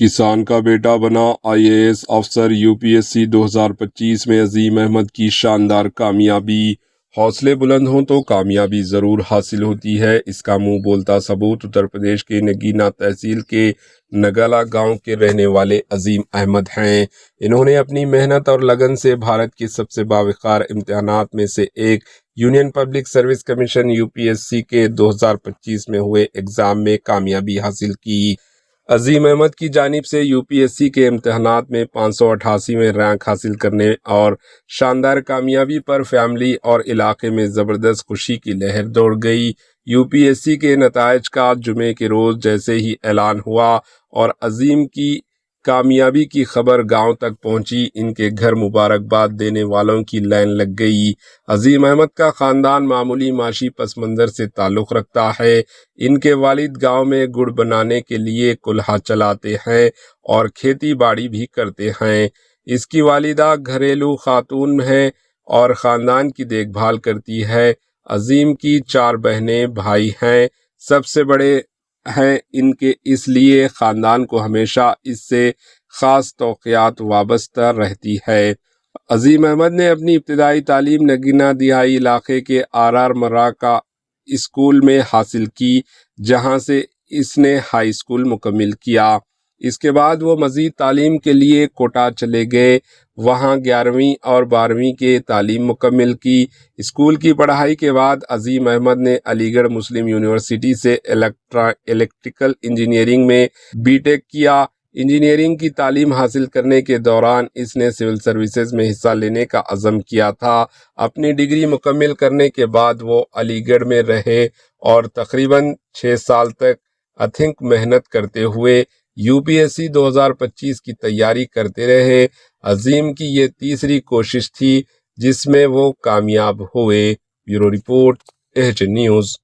किसान का बेटा बना आईएएस अफसर। यूपीएससी 2025 में अजीम अहमद की शानदार कामयाबी। हौसले बुलंद हों तो कामयाबी ज़रूर हासिल होती है, इसका मुंह बोलता सबूत उत्तर प्रदेश के नगीना तहसील के नगाला गांव के रहने वाले अजीम अहमद हैं। इन्होंने अपनी मेहनत और लगन से भारत के सबसे बावकार इम्तिहानात में से एक union public service commission UPSC के 2025 में हुए एग्ज़ाम में कामयाबी हासिल की। अजीम अहमद की जानिब से यूपीएससी के इम्तिहानात में 588वें रैंक हासिल करने और शानदार कामयाबी पर फैमिली और इलाके में ज़बरदस्त खुशी की लहर दौड़ गई। यूपीएससी के नताइज का जुमे के रोज़ जैसे ही ऐलान हुआ और अजीम की कामयाबी की खबर गांव तक पहुंची, इनके घर मुबारकबाद देने वालों की लाइन लग गई। अजीम अहमद का ख़ानदान मामूली माशी पस मंज़र से ताल्लुक़ रखता है। इनके वालिद गांव में गुड़ बनाने के लिए कुल्हा चलाते हैं और खेती बाड़ी भी करते हैं। इसकी वालिदा घरेलू खातून हैं और ख़ानदान की देखभाल करती है। अजीम की 4 बहनें भाई हैं, सबसे बड़े हैं इनके, इसलिए ख़ानदान को हमेशा इससे ख़ास तौक़ियात वाबस्ता रहती है। अजीम अहमद ने अपनी इब्तिदाई तालीम नगीना दिहाई इलाके के आर मर्रा का स्कूल में हासिल की, जहां से इसने हाई स्कूल मुकम्मिल किया। इसके बाद वो मज़ीद तालीम के लिए कोटा चले गए, वहाँ 11वीं और 12वीं के तालीम मुकम्मिल की। स्कूल की पढ़ाई के बाद अजीम अहमद ने अलीगढ़ मुस्लिम यूनिवर्सिटी से इलेक्ट्रिकल इंजीनियरिंग में बीटेक किया। इंजीनियरिंग की तालीम हासिल करने के दौरान इसने सिविल सर्विसेज में हिस्सा लेने का अज़म किया था। अपनी डिग्री मुकम्मिल करने के बाद वो अलीगढ़ में रहे और तकरीबन 6 साल तक अथक मेहनत करते हुए यूपीएससी 2025 की तैयारी करते रहे। अजीम की ये तीसरी कोशिश थी जिसमें वो कामयाब हुए। Bureau report, H news.